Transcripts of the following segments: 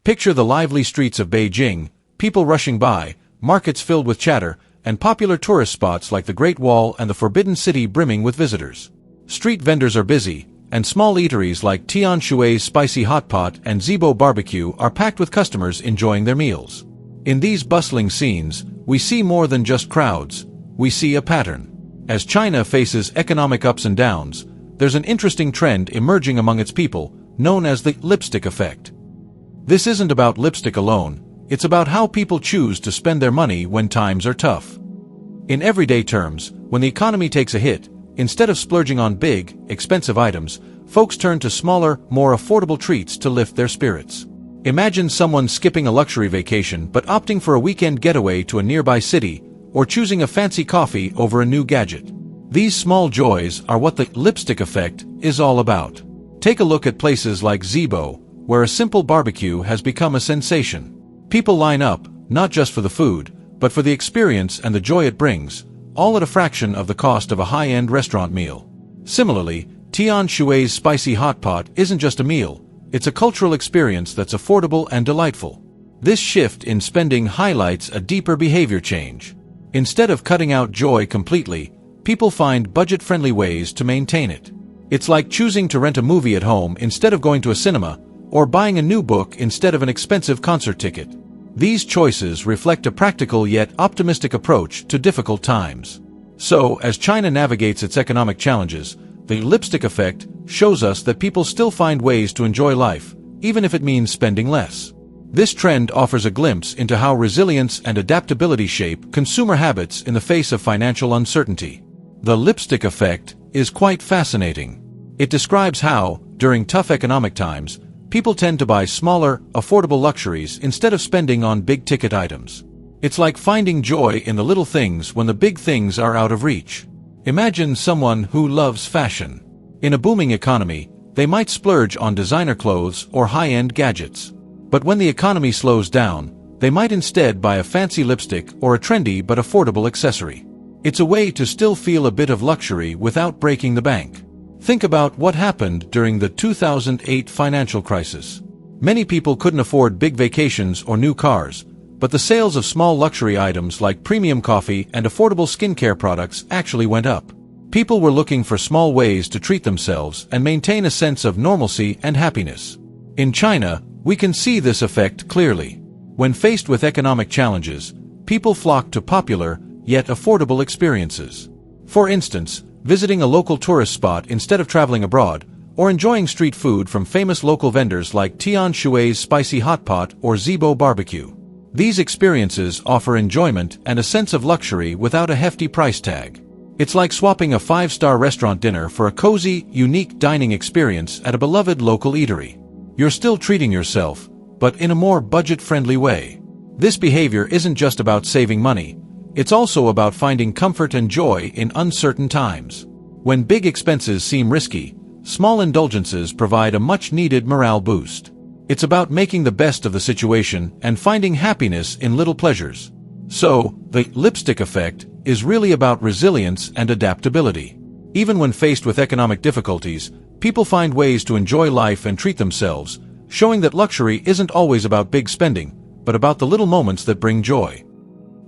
Picture the lively streets of Beijing, people rushing by, markets filled with chatter, and popular tourist spots like the Great Wall and the Forbidden City brimming with visitors. Street vendors are busy, and small eateries like Tian Shui's spicy hotpot and Zibo BBQ are packed with customers enjoying their meals. In these bustling scenes, we see more than just crowds, we see a pattern. As China faces economic ups and downs, there's an interesting trend emerging among its people, known as the lipstick effect. This isn't about lipstick alone, it's about how people choose to spend their money when times are tough. In everyday terms, when the economy takes a hit, instead of splurging on big, expensive items, folks turn to smaller, more affordable treats to lift their spirits. Imagine someone skipping a luxury vacation but opting for a weekend getaway to a nearby city, or choosing a fancy coffee over a new gadget. These small joys are what the lipstick effect is all about. Take a look at places like Zibo, where a simple barbecue has become a sensation. People line up, not just for the food, but for the experience and the joy it brings, all at a fraction of the cost of a high-end restaurant meal. Similarly, Tian Shui's spicy hot pot isn't just a meal, it's a cultural experience that's affordable and delightful. This shift in spending highlights a deeper behavior change. Instead of cutting out joy completely, people find budget-friendly ways to maintain it. It's like choosing to rent a movie at home instead of going to a cinema, or buying a new book instead of an expensive concert ticket. These choices reflect a practical yet optimistic approach to difficult times. So, as China navigates its economic challenges, the lipstick effect shows us that people still find ways to enjoy life, even if it means spending less. This trend offers a glimpse into how resilience and adaptability shape consumer habits in the face of financial uncertainty. The lipstick effect is quite fascinating. It describes how, during tough economic times, people tend to buy smaller, affordable luxuries instead of spending on big-ticket items. It's like finding joy in the little things when the big things are out of reach. Imagine someone who loves fashion. In a booming economy, they might splurge on designer clothes or high-end gadgets. But when the economy slows down, they might instead buy a fancy lipstick or a trendy but affordable accessory. It's a way to still feel a bit of luxury without breaking the bank. Think about what happened during the 2008 financial crisis. Many people couldn't afford big vacations or new cars, but the sales of small luxury items like premium coffee and affordable skincare products actually went up. People were looking for small ways to treat themselves and maintain a sense of normalcy and happiness. In China, we can see this effect clearly. When faced with economic challenges, people flock to popular, yet affordable experiences. For instance, visiting a local tourist spot instead of traveling abroad, or enjoying street food from famous local vendors like Tian Shui's spicy hot pot or Zibo BBQ. These experiences offer enjoyment and a sense of luxury without a hefty price tag. It's like swapping a 5-star restaurant dinner for a cozy, unique dining experience at a beloved local eatery. You're still treating yourself, but in a more budget-friendly way. This behavior isn't just about saving money, it's also about finding comfort and joy in uncertain times. When big expenses seem risky, small indulgences provide a much-needed morale boost. It's about making the best of the situation and finding happiness in little pleasures. So, the lipstick effect is really about resilience and adaptability. Even when faced with economic difficulties, people find ways to enjoy life and treat themselves, showing that luxury isn't always about big spending, but about the little moments that bring joy.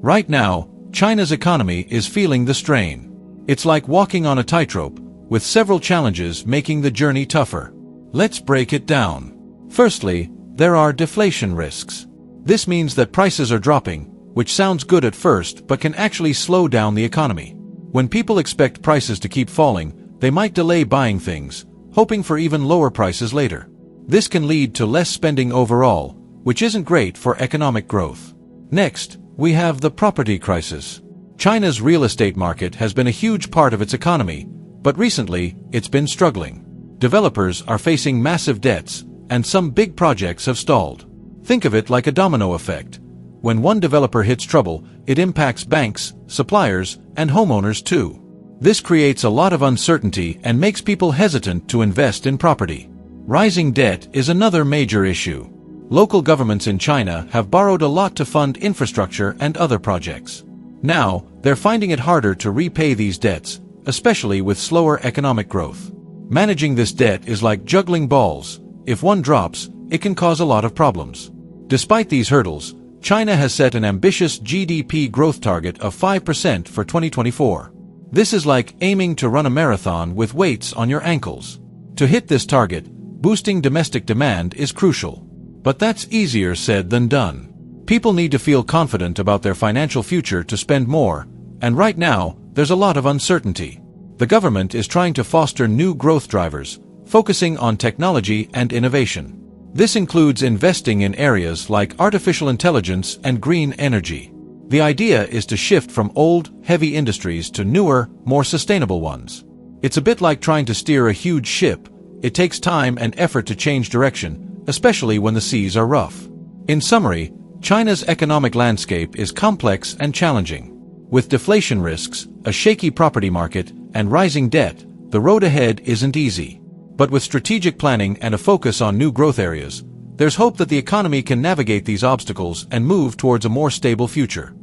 Right now, China's economy is feeling the strain. It's like walking on a tightrope, with several challenges making the journey tougher. Let's break it down. Firstly, there are deflation risks. This means that prices are dropping, which sounds good at first but can actually slow down the economy. When people expect prices to keep falling, they might delay buying things, hoping for even lower prices later. This can lead to less spending overall, which isn't great for economic growth. Next, we have the property crisis. China's real estate market has been a huge part of its economy, but recently, it's been struggling. Developers are facing massive debts, and some big projects have stalled. Think of it like a domino effect. When one developer hits trouble, it impacts banks, suppliers, and homeowners too. This creates a lot of uncertainty and makes people hesitant to invest in property. Rising debt is another major issue. Local governments in China have borrowed a lot to fund infrastructure and other projects. Now, they're finding it harder to repay these debts, especially with slower economic growth. Managing this debt is like juggling balls. If one drops, it can cause a lot of problems. Despite these hurdles, China has set an ambitious GDP growth target of 5% for 2024. This is like aiming to run a marathon with weights on your ankles. To hit this target, boosting domestic demand is crucial. But that's easier said than done. People need to feel confident about their financial future to spend more, and right now, there's a lot of uncertainty. The government is trying to foster new growth drivers, focusing on technology and innovation. This includes investing in areas like artificial intelligence and green energy. The idea is to shift from old, heavy industries to newer, more sustainable ones. It's a bit like trying to steer a huge ship. It takes time and effort to change direction, especially when the seas are rough. In summary, China's economic landscape is complex and challenging. With deflation risks, a shaky property market, and rising debt, the road ahead isn't easy. But with strategic planning and a focus on new growth areas, there's hope that the economy can navigate these obstacles and move towards a more stable future.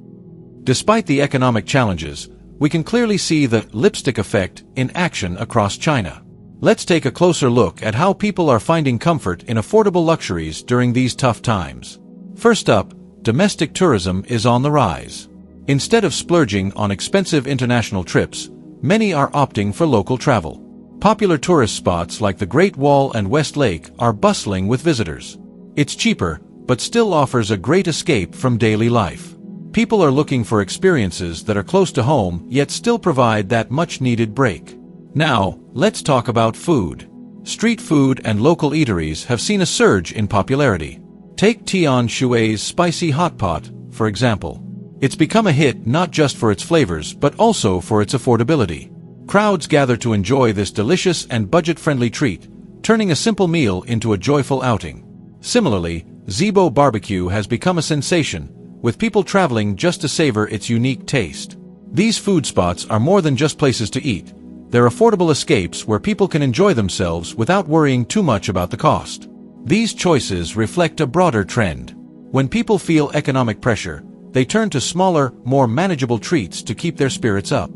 Despite the economic challenges, we can clearly see the lipstick effect in action across China. Let's take a closer look at how people are finding comfort in affordable luxuries during these tough times. First up, domestic tourism is on the rise. Instead of splurging on expensive international trips, many are opting for local travel. Popular tourist spots like the Great Wall and West Lake are bustling with visitors. It's cheaper, but still offers a great escape from daily life. People are looking for experiences that are close to home yet still provide that much-needed break. Now, let's talk about food. Street food and local eateries have seen a surge in popularity. Take Tian Shui's spicy hotpot, for example. It's become a hit not just for its flavors but also for its affordability. Crowds gather to enjoy this delicious and budget-friendly treat, turning a simple meal into a joyful outing. Similarly, Zibo BBQ has become a sensation, with people traveling just to savor its unique taste. These food spots are more than just places to eat. They're affordable escapes where people can enjoy themselves without worrying too much about the cost. These choices reflect a broader trend. When people feel economic pressure, they turn to smaller, more manageable treats to keep their spirits up.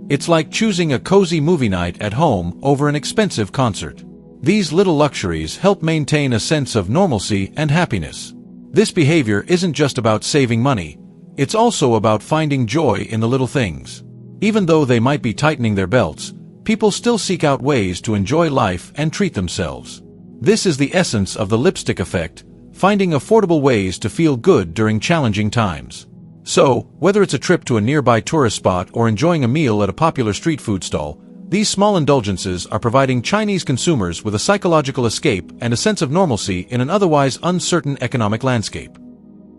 It's like choosing a cozy movie night at home over an expensive concert. These little luxuries help maintain a sense of normalcy and happiness. This behavior isn't just about saving money, it's also about finding joy in the little things. Even though they might be tightening their belts, people still seek out ways to enjoy life and treat themselves. This is the essence of the lipstick effect, finding affordable ways to feel good during challenging times. So, whether it's a trip to a nearby tourist spot or enjoying a meal at a popular street food stall, these small indulgences are providing Chinese consumers with a psychological escape and a sense of normalcy in an otherwise uncertain economic landscape.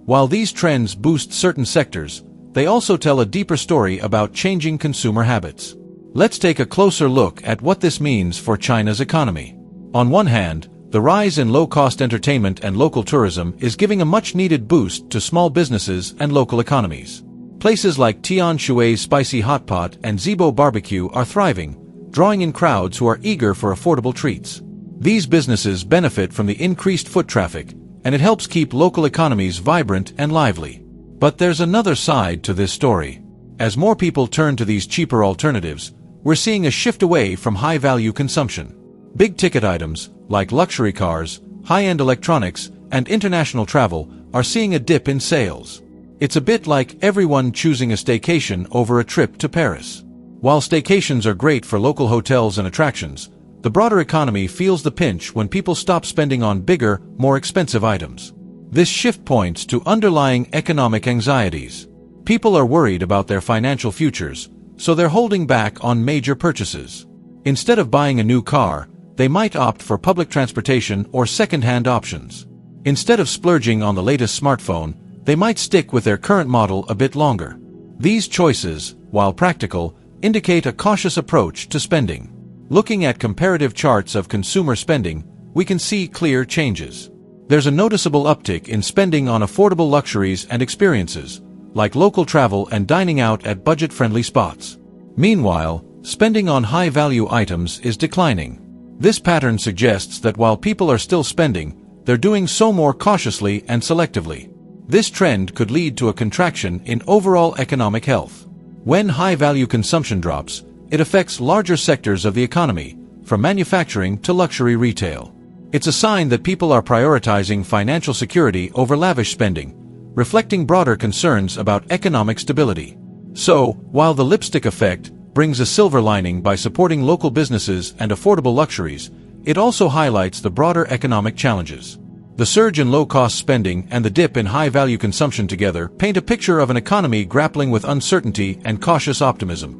While these trends boost certain sectors, they also tell a deeper story about changing consumer habits. Let's take a closer look at what this means for China's economy. On one hand, the rise in low-cost entertainment and local tourism is giving a much-needed boost to small businesses and local economies. Places like Tian Shui's spicy hotpot and Zibo BBQ are thriving, drawing in crowds who are eager for affordable treats. These businesses benefit from the increased foot traffic, and it helps keep local economies vibrant and lively. But there's another side to this story. As more people turn to these cheaper alternatives, we're seeing a shift away from high-value consumption. Big-ticket items, like luxury cars, high-end electronics, and international travel, are seeing a dip in sales. It's a bit like everyone choosing a staycation over a trip to Paris. While staycations are great for local hotels and attractions, the broader economy feels the pinch when people stop spending on bigger, more expensive items. This shift points to underlying economic anxieties. People are worried about their financial futures, so they're holding back on major purchases. Instead of buying a new car, they might opt for public transportation or second-hand options. Instead of splurging on the latest smartphone, they might stick with their current model a bit longer. These choices, while practical, indicate a cautious approach to spending. Looking at comparative charts of consumer spending, we can see clear changes. There's a noticeable uptick in spending on affordable luxuries and experiences, like local travel and dining out at budget-friendly spots. Meanwhile, spending on high-value items is declining. This pattern suggests that while people are still spending, they're doing so more cautiously and selectively. This trend could lead to a contraction in overall economic health. When high-value consumption drops, it affects larger sectors of the economy, from manufacturing to luxury retail. It's a sign that people are prioritizing financial security over lavish spending, reflecting broader concerns about economic stability. So, while the lipstick effect brings a silver lining by supporting local businesses and affordable luxuries, it also highlights the broader economic challenges. The surge in low-cost spending and the dip in high-value consumption together paint a picture of an economy grappling with uncertainty and cautious optimism.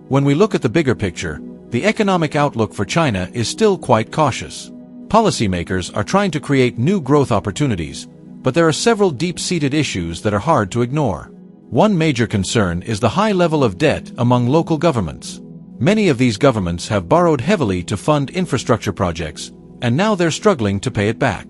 When we look at the bigger picture, the economic outlook for China is still quite cautious. Policymakers are trying to create new growth opportunities, but there are several deep-seated issues that are hard to ignore. One major concern is the high level of debt among local governments. Many of these governments have borrowed heavily to fund infrastructure projects, and now they're struggling to pay it back.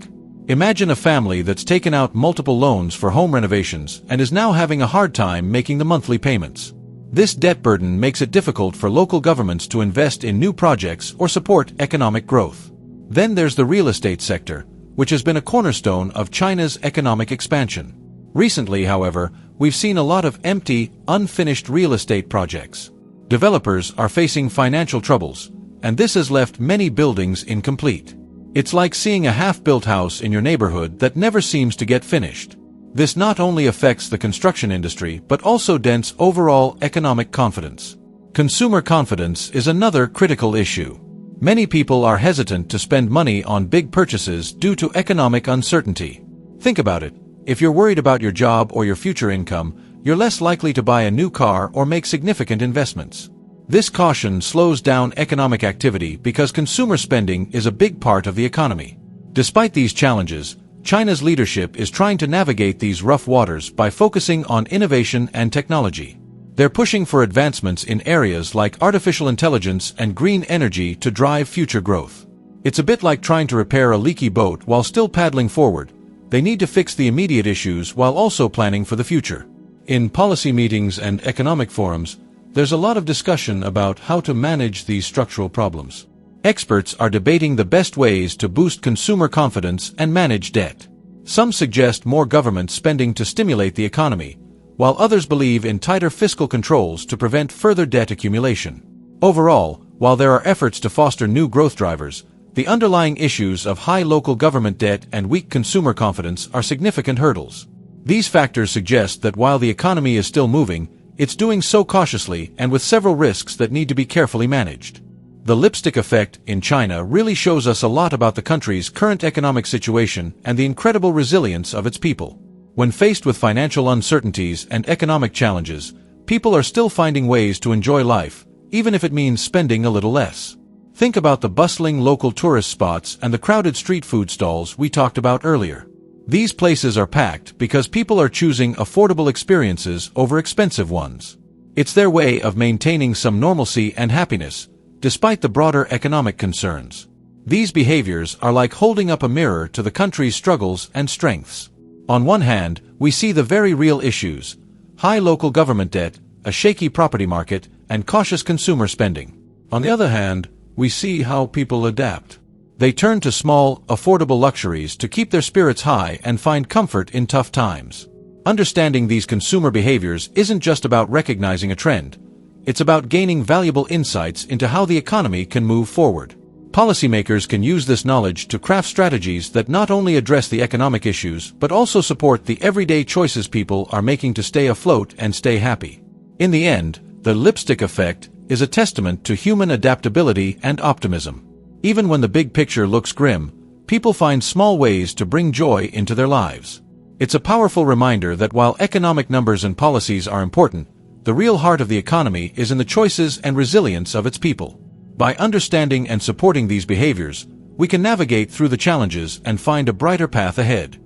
Imagine a family that's taken out multiple loans for home renovations and is now having a hard time making the monthly payments. This debt burden makes it difficult for local governments to invest in new projects or support economic growth. Then there's the real estate sector, which has been a cornerstone of China's economic expansion. Recently, however, we've seen a lot of empty, unfinished real estate projects. Developers are facing financial troubles, and this has left many buildings incomplete. It's like seeing a half-built house in your neighborhood that never seems to get finished. This not only affects the construction industry but also dents overall economic confidence. Consumer confidence is another critical issue. Many people are hesitant to spend money on big purchases due to economic uncertainty. Think about it. If you're worried about your job or your future income, you're less likely to buy a new car or make significant investments. This caution slows down economic activity because consumer spending is a big part of the economy. Despite these challenges, China's leadership is trying to navigate these rough waters by focusing on innovation and technology. They're pushing for advancements in areas like artificial intelligence and green energy to drive future growth. It's a bit like trying to repair a leaky boat while still paddling forward. They need to fix the immediate issues while also planning for the future. In policy meetings and economic forums, there's a lot of discussion about how to manage these structural problems. Experts are debating the best ways to boost consumer confidence and manage debt. Some suggest more government spending to stimulate the economy, while others believe in tighter fiscal controls to prevent further debt accumulation. Overall, while there are efforts to foster new growth drivers, the underlying issues of high local government debt and weak consumer confidence are significant hurdles. These factors suggest that while the economy is still moving, it's doing so cautiously and with several risks that need to be carefully managed. The lipstick effect in China really shows us a lot about the country's current economic situation and the incredible resilience of its people. When faced with financial uncertainties and economic challenges, people are still finding ways to enjoy life, even if it means spending a little less. Think about the bustling local tourist spots and the crowded street food stalls we talked about earlier. These places are packed because people are choosing affordable experiences over expensive ones. It's their way of maintaining some normalcy and happiness, despite the broader economic concerns. These behaviors are like holding up a mirror to the country's struggles and strengths. On one hand, we see the very real issues: high local government debt, a shaky property market, and cautious consumer spending. On the other hand, we see how people adapt. They turn to small, affordable luxuries to keep their spirits high and find comfort in tough times. Understanding these consumer behaviors isn't just about recognizing a trend. It's about gaining valuable insights into how the economy can move forward. Policymakers can use this knowledge to craft strategies that not only address the economic issues but also support the everyday choices people are making to stay afloat and stay happy. In the end, the lipstick effect is a testament to human adaptability and optimism. Even when the big picture looks grim, people find small ways to bring joy into their lives. It's a powerful reminder that while economic numbers and policies are important, the real heart of the economy is in the choices and resilience of its people. By understanding and supporting these behaviors, we can navigate through the challenges and find a brighter path ahead.